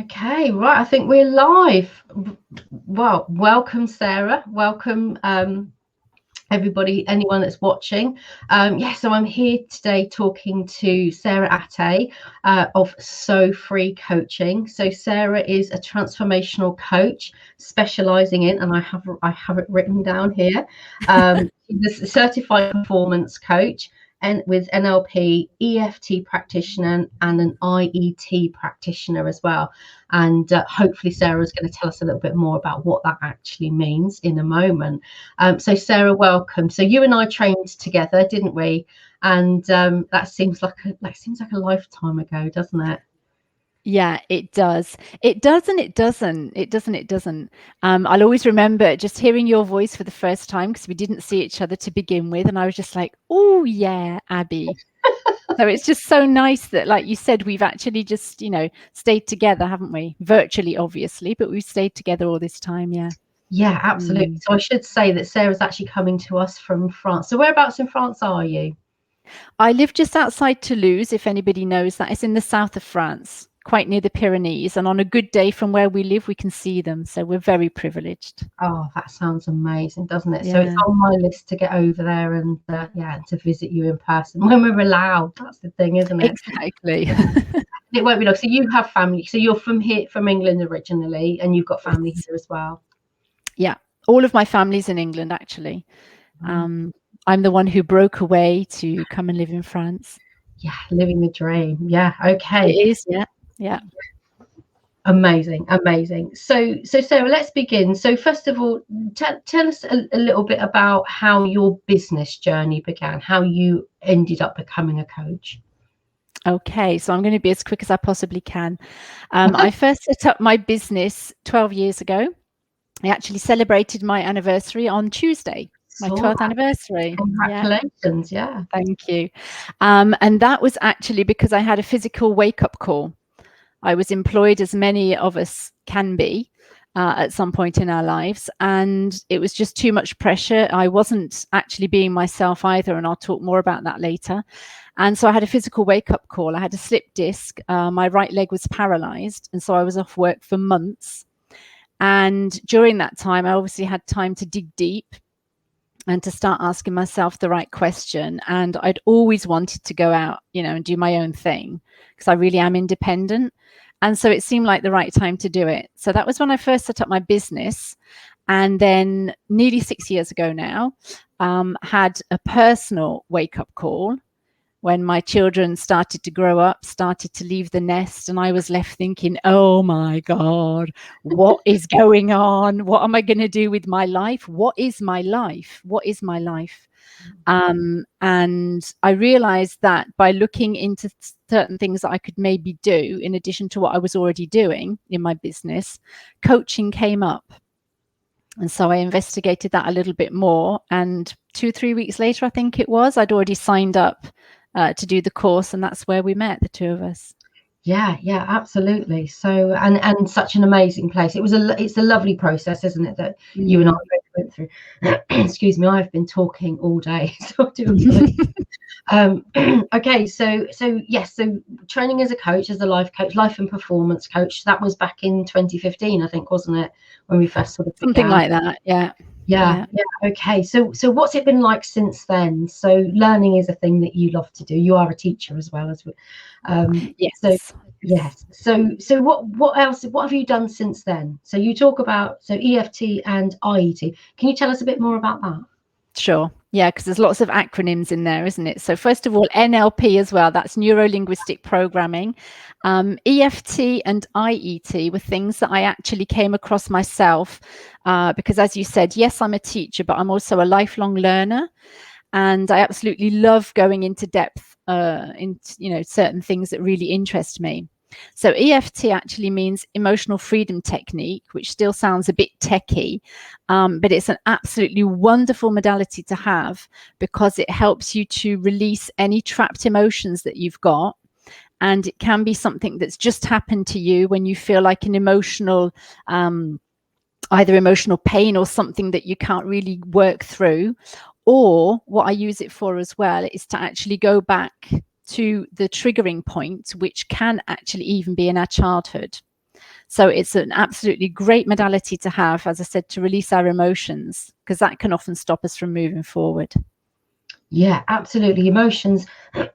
Okay, right. I think we're live. Well, welcome, Sarah. Welcome, everybody, anyone that's watching. So I'm here today talking to Sarah Haté of So Free Coaching. So Sarah is a transformational coach specializing in, and I have it written down here. She's a certified performance coach and with NLP, EFT practitioner, and an IET practitioner as well. And hopefully Sarah's going to tell us a little bit more about what that actually means in a moment. So Sarah, welcome. So you and I trained together, didn't we? And that seems like a lifetime ago, doesn't it? Yeah, it does. It does and it doesn't. It doesn't. It doesn't. I'll always remember just hearing your voice for the first time because we didn't see each other to begin with. And I was just like, oh, yeah, Abby. So it's just so nice that, like you said, we've actually just, stayed together, haven't we? Virtually, obviously, but we've stayed together all this time. Yeah. Yeah, absolutely. So I should say that Sarah's actually coming to us from France. So whereabouts in France are you? I live just outside Toulouse, if anybody knows that. It's in the south of France, quite near the Pyrenees. And on a good day from where we live, we can see them. So we're very privileged. Oh, that sounds amazing, doesn't it? Yeah. So it's on my list to get over there and to visit you in person when we're allowed. That's the thing, isn't it? Exactly. It won't be long. So you have family. So you're from here, from England originally, and you've got family here as well. Yeah, all of my family's in England, actually. I'm the one who broke away to come and live in France. Yeah, living the dream. Yeah, okay. It is, yeah. Amazing. So Sarah, let's begin. So first of all, tell us a little bit about how your business journey began, how you ended up becoming a coach. Okay, so I'm going to be as quick as I possibly can. I first set up my business 12 years ago. I actually celebrated my anniversary on Tuesday, my 12th anniversary. Congratulations, yeah. Thank you. And that was actually because I had a physical wake-up call. I was employed, as many of us can be, at some point in our lives, and it was just too much pressure. I wasn't actually being myself either, and I'll talk more about that later. And so I had a physical wake-up call. I had a slip disc. My right leg was paralyzed, and so I was off work for months. And during that time, I obviously had time to dig deep and to start asking myself the right question. And I'd always wanted to go out, and do my own thing because I really am independent. And so it seemed like the right time to do it. So that was when I first set up my business. And then nearly 6 years ago now, had a personal wake-up call when my children started to grow up, started to leave the nest, and I was left thinking, oh my God, what is going on? What am I going to do with my life? What is my life? What is my life? And I realized that by looking into certain things that I could maybe do in addition to what I was already doing in my business, coaching came up. And so I investigated that a little bit more. And 2-3 weeks later, I think it was, I'd already signed up to do the course, and that's where we met, the two of us. Yeah, absolutely. So and such an amazing place. It's a lovely process, isn't it, that you and I went through. Excuse me, I've been talking all day, so I do. Okay, so yes, so training as a coach, as a life coach, life and performance coach. That was back in 2015, I think, wasn't it, when we first sort of began? Something like that, yeah. Yeah. Okay. So what's it been like since then? So learning is a thing that you love to do. You are a teacher as well as yes. So what else? What have you done since then? So you talk about EFT and IET. Can you tell us a bit more about that? Sure. Yeah, because there's lots of acronyms in there, isn't it? So first of all, NLP as well. That's neuro-linguistic programming. EFT and IET were things that I actually came across myself because, as you said, yes, I'm a teacher, but I'm also a lifelong learner. And I absolutely love going into depth in certain things that really interest me. So EFT actually means emotional freedom technique, which still sounds a bit techie, but it's an absolutely wonderful modality to have because it helps you to release any trapped emotions that you've got. And it can be something that's just happened to you when you feel like an emotional, either emotional pain or something that you can't really work through. Or what I use it for as well is to actually go back to the triggering point, which can actually even be in our childhood. So it's an absolutely great modality to have, as I said, to release our emotions, because that can often stop us from moving forward. Yeah, absolutely. Emotions,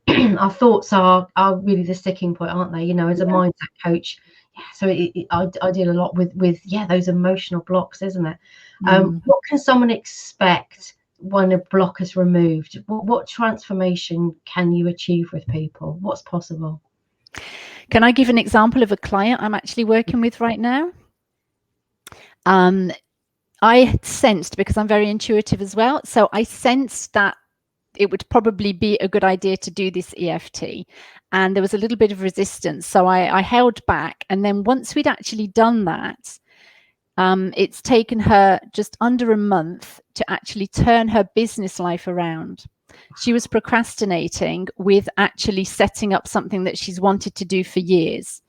our thoughts are really the sticking point, aren't they? You know, as a mindset coach, yeah. So I deal a lot with those emotional blocks, isn't it? What can someone expect when a block is removed? What transformation can you achieve with people? What's possible? Can I give an example of a client I'm actually working with right now? I sensed, because I'm very intuitive as well, so I sensed that it would probably be a good idea to do this EFT. And there was a little bit of resistance. So I held back. And then once we'd actually done that, it's taken her just under a month to actually turn her business life around. She was procrastinating with actually setting up something that she's wanted to do for years.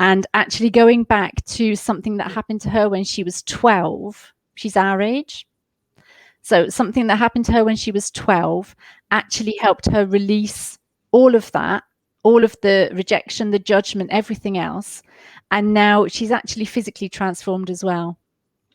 And actually going back to something that happened to her when she was 12, she's our age. So something that happened to her when she was 12 actually helped her release all of that, all of the rejection, the judgment, everything else. And now she's actually physically transformed as well.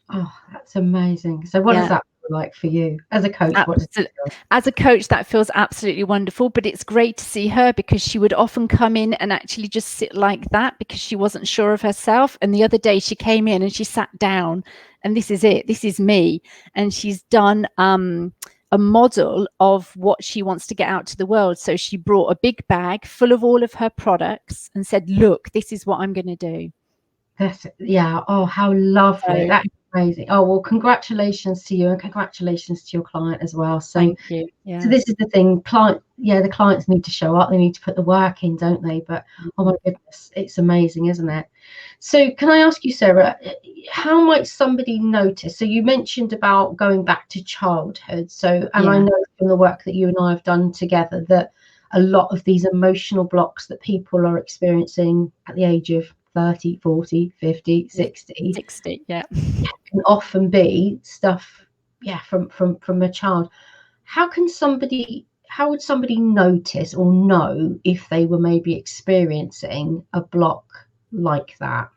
Oh, that's amazing. So what does that feel like for you as a coach? What does it feel? As a coach, that feels absolutely wonderful, but it's great to see her, because she would often come in and actually just sit like that because she wasn't sure of herself. And the other day she came in and she sat down, and this is it. This is me. And she's done a model of what she wants to get out to the world. So she brought a big bag full of all of her products and said, look, this is what I'm going to do. Yeah. Oh, how lovely. So, That's amazing. Oh, well, congratulations to you, and congratulations to your client as well. So thank you. Yeah. So this is the thing, the clients need to show up, they need to put the work in, don't they? But oh my goodness, it's amazing, isn't it? So can I ask you, Sarah, how might somebody notice? So you mentioned about going back to childhood. So, and I know from the work that you and I have done together that a lot of these emotional blocks that people are experiencing at the age of 30, 40, 50, 60 yeah, can often be stuff, from a child. How would somebody notice or know if they were maybe experiencing a block like that?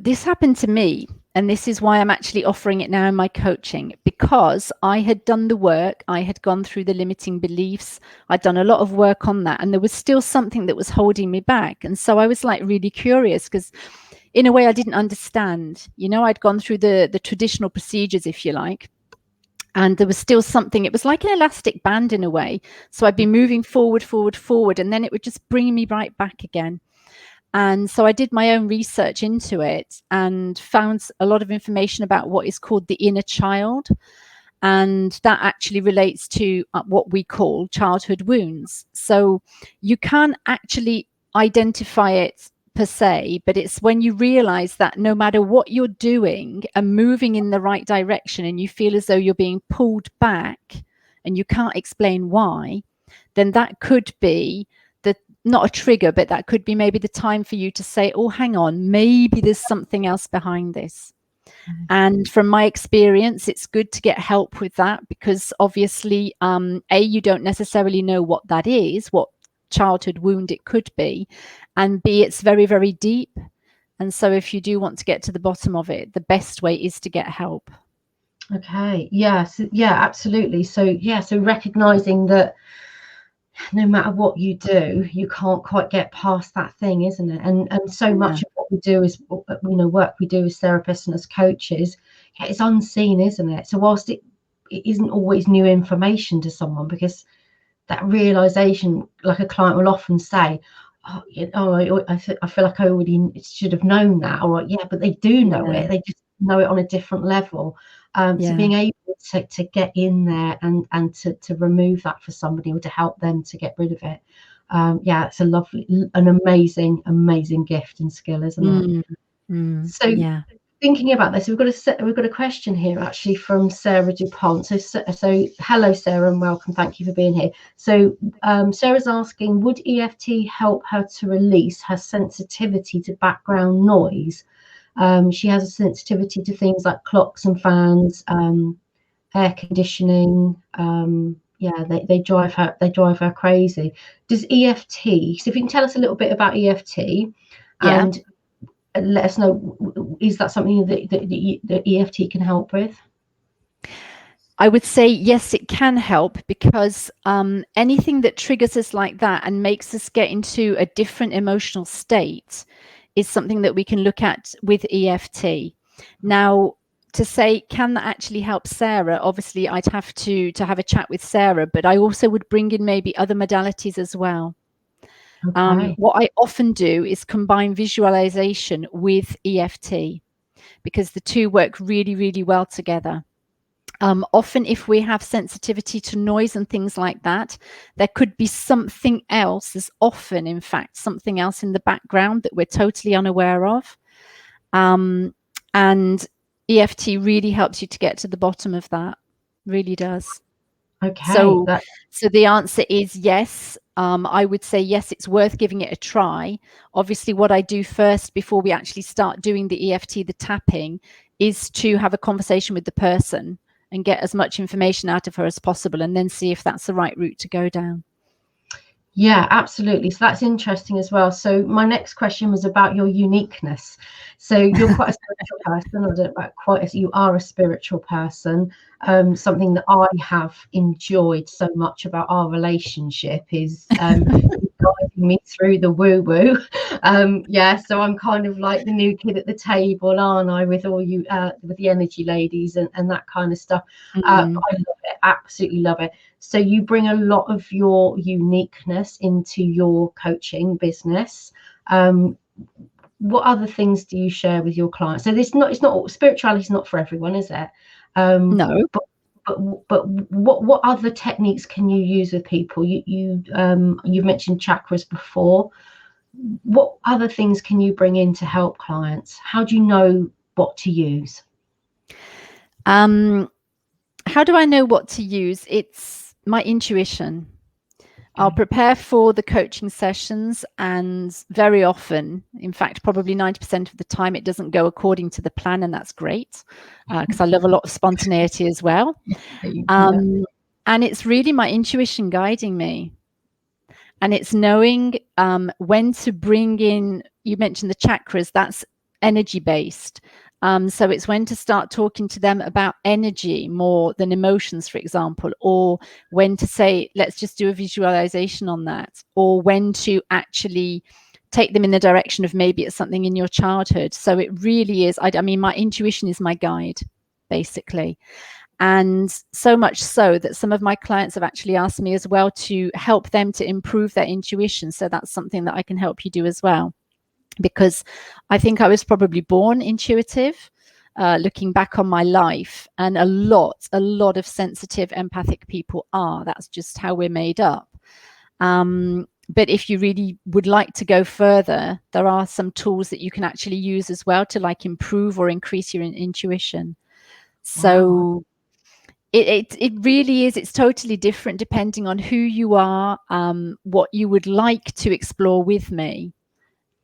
This happened to me, and this is why I'm actually offering it now in my coaching, because I had done the work. I had gone through the limiting beliefs. I'd done a lot of work on that, and there was still something that was holding me back. And so I was like really curious, because in a way I didn't understand. You know, I'd gone through the traditional procedures, if you like, and there was still something. It was like an elastic band in a way. So I'd be moving forward, and then it would just bring me right back again. And so I did my own research into it and found a lot of information about what is called the inner child. And that actually relates to what we call childhood wounds. So you can't actually identify it per se, but it's when you realize that no matter what you're doing and moving in the right direction, and you feel as though you're being pulled back and you can't explain why, then that could be not a trigger, but that could be maybe the time for you to say, oh, hang on, maybe there's something else behind this. And from my experience, it's good to get help with that, because obviously, A, you don't necessarily know what that is, what childhood wound it could be, and B, it's very, very deep. And so if you do want to get to the bottom of it, the best way is to get help. Okay. Yes. Yeah, absolutely. So recognizing that no matter what you do, you can't quite get past that thing, isn't it? And so much of what we do is, work we do as therapists and as coaches, it's unseen, isn't it? So whilst it isn't always new information to someone, because that realization, like a client will often say, I feel like I already should have known that, or but they do know it. They just know it on a different level. So being able to get in there and to remove that for somebody, or to help them to get rid of it, it's an amazing gift and skill, isn't it? So thinking about this, we've got a question here actually from Sarah DuPont. So hello Sarah, and welcome. Thank you for being here. So Sarah's asking, would EFT help her to release her sensitivity to background noise? She has a sensitivity to things like clocks and fans, air conditioning. They drive her crazy. Does EFT, so if you can tell us a little bit about EFT, Yeah. And let us know, is that something that EFT can help with? I would say yes, it can help, because anything that triggers us like that and makes us get into a different emotional state is something that we can look at with EFT. Now, to say, can that actually help Sarah? Obviously, I'd have to have a chat with Sarah, but I also would bring in maybe other modalities as well. Okay. What I often do is combine visualization with EFT, because the two work really, really well together. Often if we have sensitivity to noise and things like that, there could be something else. There's often, in fact, something else in the background that we're totally unaware of. And EFT really helps you to get to the bottom of that. Really does. Okay. So the answer is yes. I would say yes, it's worth giving it a try. Obviously, what I do first before we actually start doing the EFT, the tapping, is to have a conversation with the person and get as much information out of her as possible, and then see if that's the right route to go down. Yeah, absolutely. So that's interesting as well. So my next question was about your uniqueness. So you're quite a spiritual person. I don't know about quite as you are a spiritual person. Something that I have enjoyed so much about our relationship is guiding me through the woo-woo. Yeah, so I'm kind of like the new kid at the table, aren't I, with all you with the energy ladies and that kind of stuff. I love it, absolutely love it. So you bring a lot of your uniqueness into your coaching business. What other things do you share with your clients? So it's not spirituality is not for everyone, is it? No. But what other techniques can you use with people? You've mentioned chakras before. What other things can you bring in to help clients? How do you know what to use? How do I know what to use? It's my intuition. I'll prepare for the coaching sessions, and very often, in fact, probably 90% of the time, it doesn't go according to the plan, and that's great, because I love a lot of spontaneity as well. And it's really my intuition guiding me. And it's knowing when to bring in, you mentioned the chakras, that's energy based. So it's when to start talking to them about energy more than emotions, for example, or when to say, let's just do a visualization on that, or when to actually take them in the direction of maybe it's something in your childhood. So it really is, I mean, my intuition is my guide, basically. And so much so that some of my clients have actually asked me as well to help them to improve their intuition. So that's something that I can help you do as well, because I think I was probably born intuitive, looking back on my life, and a lot of sensitive, empathic people are. That's just how we're made up. But if you really would like to go further, there are some tools that you can actually use as well to like improve or increase your intuition. So wow. It really is. It's totally different depending on who you are, what you would like to explore with me.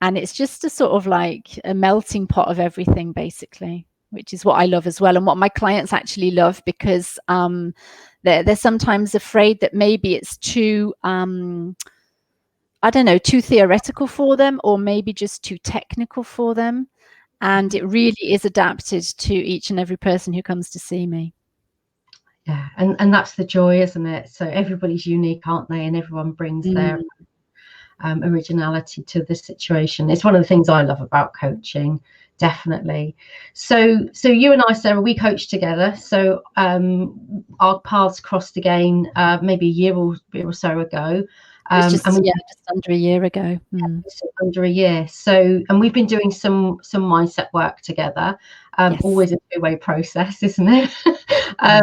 And it's just a sort of like a melting pot of everything, basically, which is what I love as well. And what my clients actually love, because they're sometimes afraid that maybe it's too, I don't know, too theoretical for them, or maybe just too technical for them. And it really is adapted to each and every person who comes to see me. Yeah, and that's the joy, isn't it? So everybody's unique, aren't they? And everyone brings their originality to the situation. It's one of the things I love about coaching, definitely. So you and I, Sarah, we coached together. So our paths crossed again maybe a year or so ago. Just under a year ago. Under a year. So, and we've been doing some mindset work together. Yes. Always a two-way process, isn't it?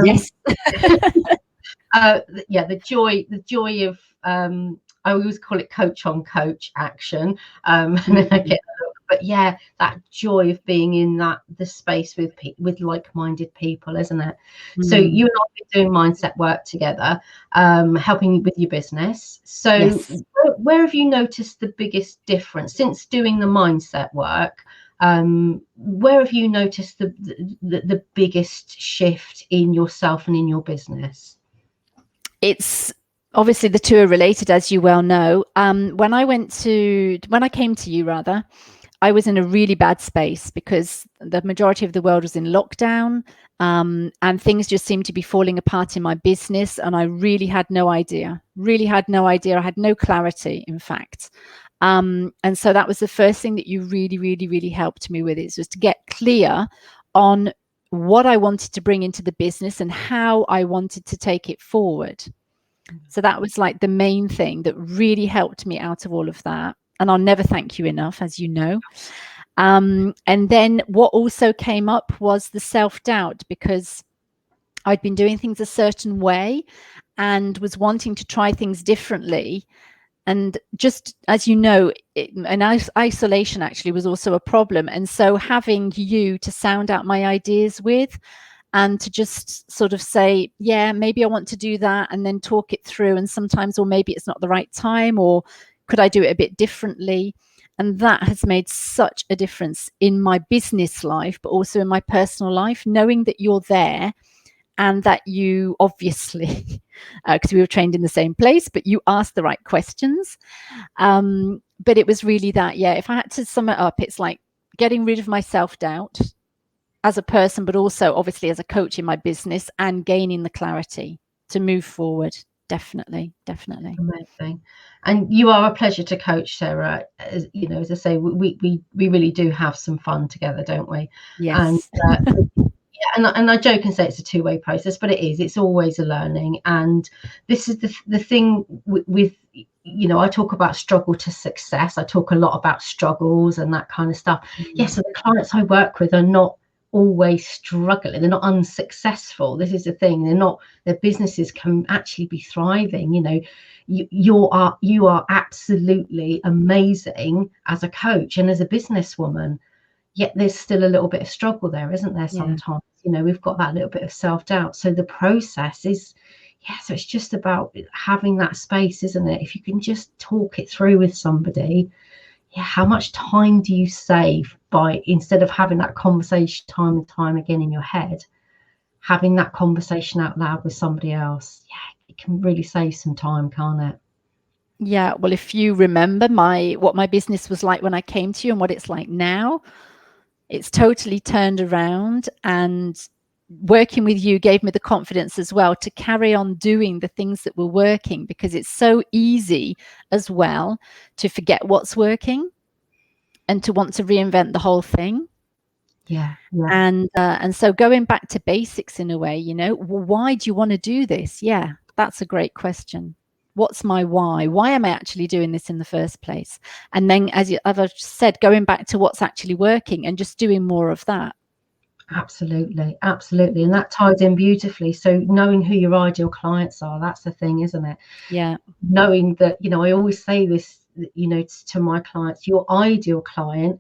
Yes. Yeah, the joy of I always call it coach on coach action. And then I get, but yeah, that joy of being in the space with like-minded people, isn't it? So you and I have been doing mindset work together, helping you with your business. So yes. Where have you noticed the biggest difference since doing the mindset work? Where have you noticed the biggest shift in yourself and in your business? It's obviously the two are related, as you well know. When I came to you, rather, I was in a really bad space because the majority of the world was in lockdown, and things just seemed to be falling apart in my business. And I really had no idea, I had no clarity, in fact. And so that was the first thing that you really, really, really helped me with, is just to get clear on what I wanted to bring into the business and how I wanted to take it forward. So that was like the main thing that really helped me out of all of that. And I'll never thank you enough, as you know. And then what also came up was the self-doubt, because I'd been doing things a certain way and was wanting to try things differently. And just as you know, isolation actually was also a problem. And so having you to sound out my ideas with, and to just sort of say, yeah, maybe I want to do that, and then talk it through. And sometimes, or maybe it's not the right time, or could I do it a bit differently? And that has made such a difference in my business life, but also in my personal life, knowing that you're there and that you obviously, because we were trained in the same place, but you asked the right questions. But it was really that, yeah, if I had to sum it up, it's like getting rid of my self-doubt as a person, but also obviously as a coach in my business, and gaining the clarity to move forward. Definitely. Amazing. And you are a pleasure to coach, Sarah. As you know, as I say, we really do have some fun together, don't we? Yes. And I joke and say it's a two-way process, but it is. It's always a learning. And this is the thing with you know, I talk about struggle to success. I talk a lot about struggles and that kind of stuff. Yes, so the clients I work with are not always struggling, they're not unsuccessful. This is the thing, their businesses can actually be thriving. You know, you are absolutely amazing as a coach and as a businesswoman, yet there's still a little bit of struggle there, isn't there? Sometimes, you know, we've got that little bit of self-doubt. So the process is, so it's just about having that space, isn't it? If you can just talk it through with somebody, how much time do you save by, instead of having that conversation time and time again in your head, having that conversation out loud with somebody else? It can really save some time, can't it? Yeah, well, if you remember what my business was like when I came to you and what it's like now, it's totally turned around. And working with you gave me the confidence as well to carry on doing the things that were working, because it's so easy as well to forget what's working and to want to reinvent the whole thing. And so going back to basics in a way, you know, why do you want to do this? Yeah, that's a great question. What's my why? Why am I actually doing this in the first place? And then, as I've said, going back to what's actually working and just doing more of that. Absolutely. And that ties in beautifully. So knowing who your ideal clients are, that's the thing, isn't it? Yeah. Knowing that, you know, I always say this, you know, to my clients, your ideal client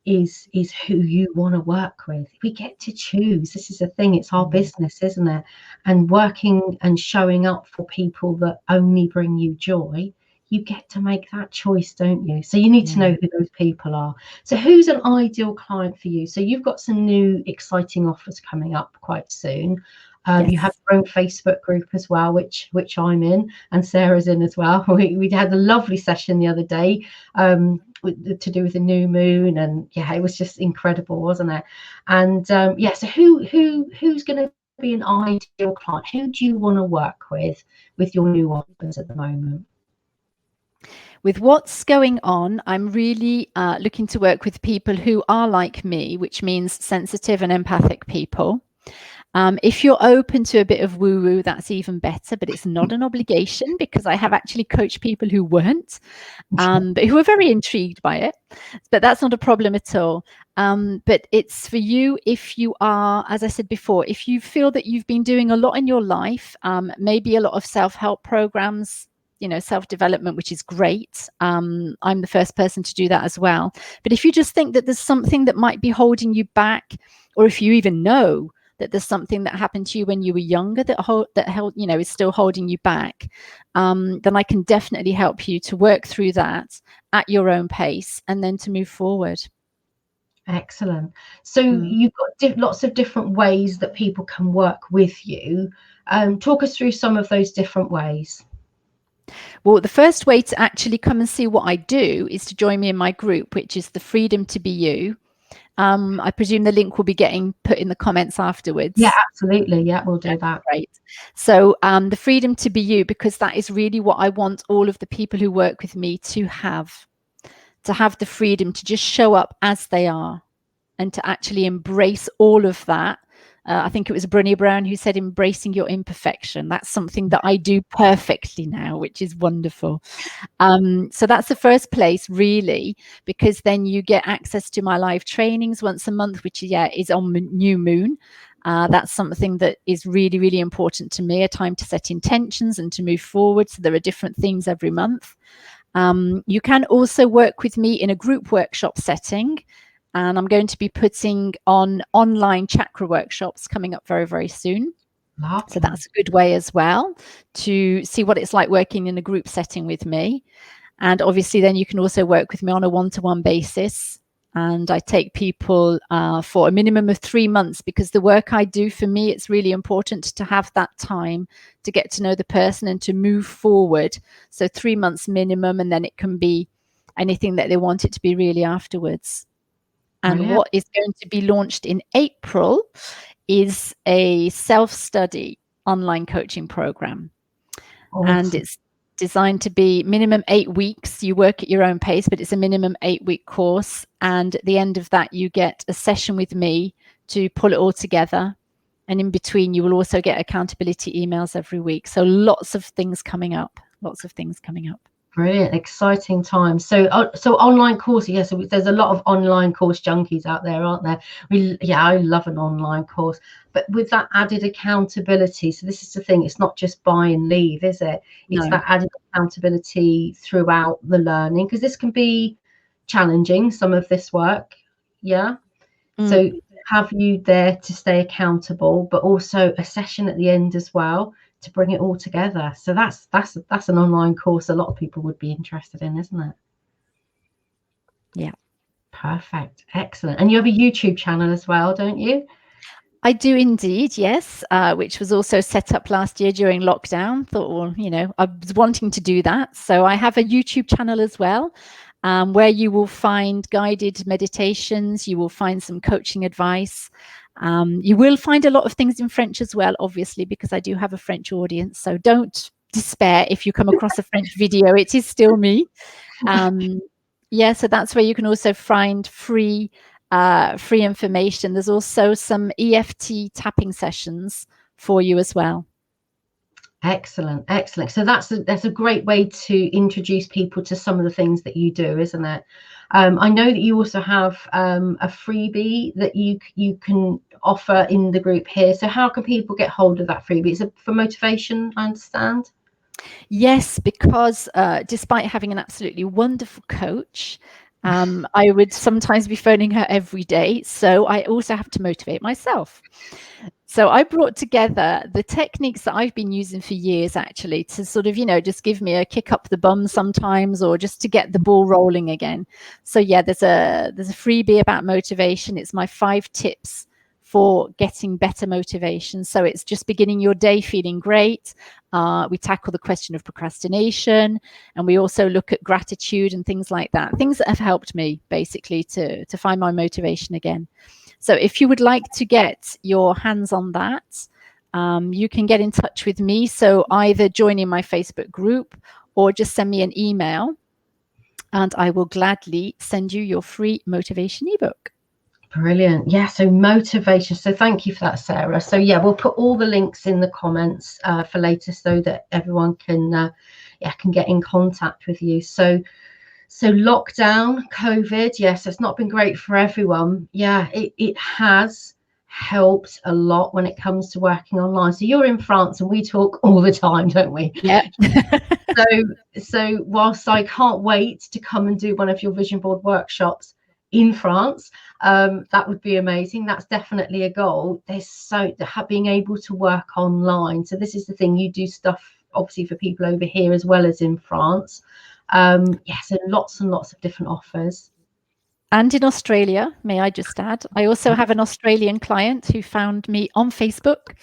is who you want to work with. We get to choose. This is the thing, it's our business, isn't it? And working and showing up for people that only bring you joy, you get to make that choice, don't you? So you need to know who those people are. So who's an ideal client for you? So you've got some new exciting offers coming up quite soon. You have your own Facebook group as well, which I'm in, and Sarah's in as well. We had a lovely session the other day to do with the new moon, and it was just incredible, wasn't it? And so who's going to be an ideal client? Who do you want to work with your new offers at the moment? With what's going on, I'm really looking to work with people who are like me, which means sensitive and empathic people. If you're open to a bit of woo-woo, that's even better, but it's not an obligation, because I have actually coached people who weren't, but who were very intrigued by it. But that's not a problem at all. But it's for you if you are, as I said before, if you feel that you've been doing a lot in your life, maybe a lot of self-help programs, you know, self-development, which is great. I'm the first person to do that as well. But if you just think that there's something that might be holding you back, or if you even know that there's something that happened to you when you were younger that held, you know, is still holding you back, then I can definitely help you to work through that at your own pace and then to move forward. Excellent. So you've got lots of different ways that people can work with you. Talk us through some of those different ways. Well, the first way to actually come and see what I do is to join me in my group, which is the Freedom to Be You. I presume the link will be getting put in the comments afterwards. Yeah, absolutely. Yeah, we'll do that. Great. So the Freedom to Be You, because that is really what I want all of the people who work with me to have the freedom to just show up as they are and to actually embrace all of that. I think it was Brené Brown who said embracing your imperfection. That's something that I do perfectly now, which is wonderful. So that's the first place, really, because then you get access to my live trainings once a month, which is on new moon. That's something that is really, really important to me, a time to set intentions and to move forward. So there are different themes every month. You can also work with me in a group workshop setting. And I'm going to be putting on online chakra workshops coming up very, very soon. Lovely. So that's a good way as well to see what it's like working in a group setting with me. And obviously then you can also work with me on a one-to-one basis. And I take people for a minimum of 3 months, because the work I do, for me, it's really important to have that time to get to know the person and to move forward. So 3 months minimum, and then it can be anything that they want it to be really afterwards. And Brilliant. What is going to be launched in April is a self-study online coaching program. Awesome. And it's designed to be minimum 8 weeks. You work at your own pace, but it's a minimum 8-week course. And at the end of that, you get a session with me to pull it all together. And in between, you will also get accountability emails every week. So lots of things coming up. Brilliant, exciting times. So online courses, yeah, so there's a lot of online course junkies out there, aren't there? I love an online course, but with that added accountability. So this is the thing, it's not just buy and leave, is it? It's that added accountability throughout the learning, because this can be challenging, some of this work. So have you there to stay accountable, but also a session at the end as well to bring it all together. So that's an online course a lot of people would be interested in, isn't it? Yeah. Perfect. Excellent. And you have a YouTube channel as well, don't you? I do indeed, yes, which was also set up last year during lockdown. Thought, well, I was wanting to do that. So I have a YouTube channel as well, where you will find guided meditations, you will find some coaching advice. You will find a lot of things in French as well, obviously, because I do have a French audience. So don't despair if you come across a French video. It is still me. So that's where you can also find free information. There's also some EFT tapping sessions for you as well. Excellent. So that's a great way to introduce people to some of the things that you do, isn't it? I know that you also have a freebie that you can offer in the group here. So how can people get hold of that freebie? Is it for motivation, I understand? Yes, because despite having an absolutely wonderful coach, I would sometimes be phoning her every day. So I also have to motivate myself. So I brought together the techniques that I've been using for years, actually, to sort of, just give me a kick up the bum sometimes, or just to get the ball rolling again. So yeah, there's a freebie about motivation. It's my 5 tips for getting better motivation. So it's just beginning your day feeling great. We tackle the question of procrastination, and we also look at gratitude and things like that. Things that have helped me basically to find my motivation again. So if you would like to get your hands on that, you can get in touch with me. So either join in my Facebook group or just send me an email, and I will gladly send you your free motivation ebook. Brilliant. Yeah, so motivation. So thank you for that, Sarah. So yeah, we'll put all the links in the comments for later, so that everyone can get in contact with you. So lockdown, COVID, yes, it's not been great for everyone. Yeah, it has helped a lot when it comes to working online. So you're in France and we talk all the time, don't we? Yeah. So whilst I can't wait to come and do one of your vision board workshops in France, that would be amazing. That's definitely a goal. Being able to work online. So this is the thing, you do stuff obviously for people over here as well as in France. So lots and lots of different offers. And in Australia, may I just add, I also have an Australian client who found me on Facebook.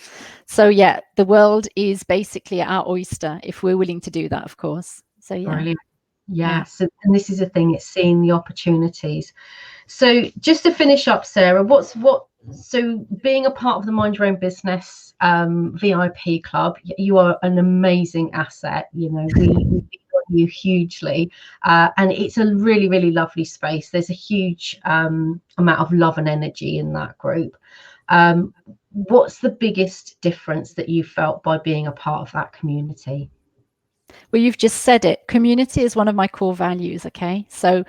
So yeah, the world is basically our oyster if we're willing to do that, of course. So yeah. Brilliant. Yes, and this is the thing, it's seeing the opportunities. So just to finish up, Sarah, so being a part of the Mind Your Own Business VIP club, you are an amazing asset. You know, we on you hugely, and it's a really, really lovely space. There's a huge amount of love and energy in that group. What's the biggest difference that you felt by being a part of that community? Well, you've just said it. Community is one of my core values. Okay. So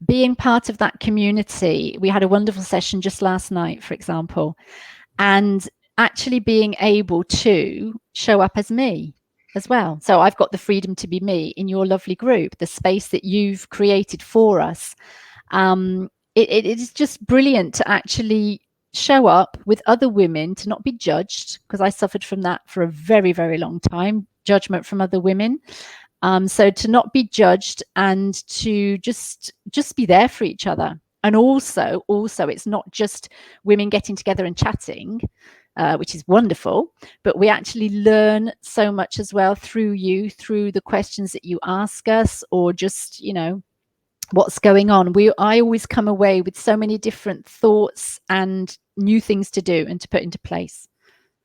being part of that community, we had a wonderful session just last night, for example, and actually being able to show up as me as well. So I've got the freedom to be me in your lovely group, the space that you've created for us. It is just brilliant to actually show up with other women, to not be judged, because I suffered from that for a very, very long time, judgment from other women. So to not be judged and to just be there for each other. And also it's not just women getting together and chatting, which is wonderful, but we actually learn so much as well through you, through the questions that you ask us, or just, you know, what's going on. I always come away with so many different thoughts and new things to do and to put into place.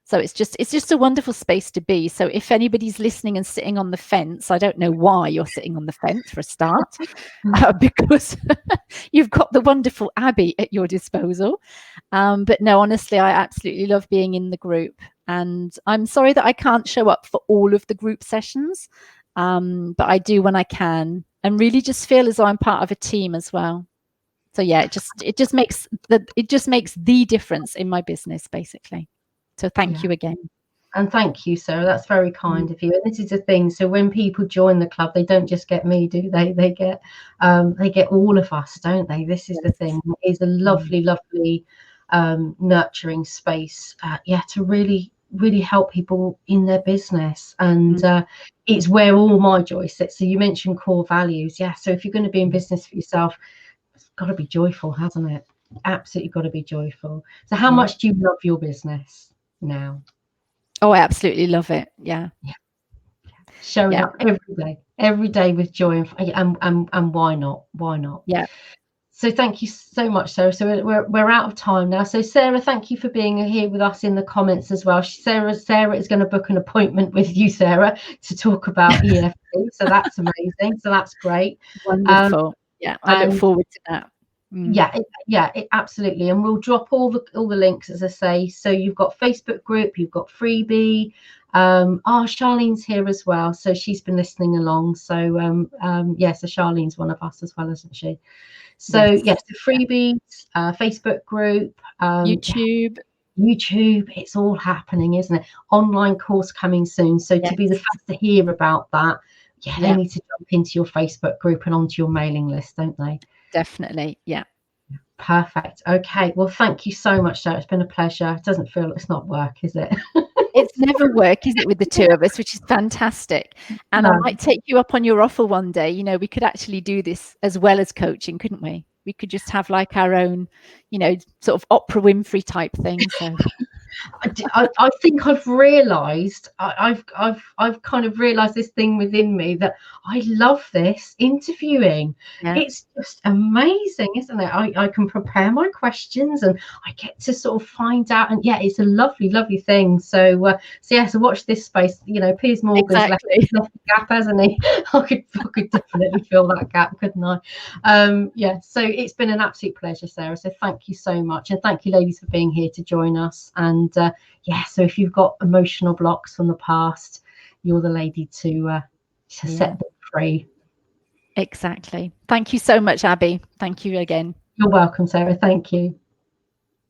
So it's just a wonderful space to be. So if anybody's listening and sitting on the fence, I don't know why you're sitting on the fence for a start, because you've got the wonderful Abby at your disposal. But no, honestly, I absolutely love being in the group. And I'm sorry that I can't show up for all of the group sessions, but I do when I can, and really just feel as though I'm part of a team as well. So yeah, it just makes the difference in my business, basically. So thank you again. And thank you, Sarah. That's very kind of you. And this is the thing. So when people join the club, they don't just get me, do they? They get all of us, don't they? This is the thing. It's a lovely, lovely, nurturing space. To really, really help people in their business. And it's where all my joy sits. So you mentioned core values. Yeah. So if you're going to be in business for yourself, it's got to be joyful, hasn't it? Absolutely got to be joyful. So how much do you love your business now? Oh, I absolutely love it. Yeah. Showing up every day with joy, and why not? Yeah. So thank you so much, Sarah. So we're out of time now. So Sarah, thank you for being here with us in the comments as well. Sarah is going to book an appointment with you, Sarah, to talk about EFT. So that's amazing. So that's great. Wonderful. I look forward to that. Absolutely. And we'll drop all the links, as I say. So you've got Facebook group, you've got freebie. Charlene's here as well, so she's been listening along. So so Charlene's one of us as well, isn't she? So yes, the freebies, Facebook group, YouTube, it's all happening, isn't it? Online course coming soon. So to be the first to hear about that, they need to jump into your Facebook group and onto your mailing list, don't they? Definitely. Yeah. Perfect. Okay. Well, thank you so much, Sarah. It's been a pleasure. It doesn't feel it's not work, is it? It's never work, is it, with the two of us, which is fantastic. And I might take you up on your offer one day. You know, we could actually do this as well as coaching, couldn't we? We could just have like our own, you know, sort of Oprah Winfrey type thing. So I think I've realised, I've kind of realised this thing within me that I love this interviewing. It's just amazing, isn't it? I can prepare my questions and I get to sort of find out, and it's a lovely, lovely thing. So watch this space. You know, Piers Morgan's left the gap, hasn't he? I could definitely fill that gap, couldn't I? So it's been an absolute pleasure, Sarah. So thank you so much, and thank you, ladies, for being here to join us. And so if you've got emotional blocks from the past, you're the lady to set them free. Exactly. Thank you so much, Abby. Thank you again. You're welcome, Sarah. Thank you.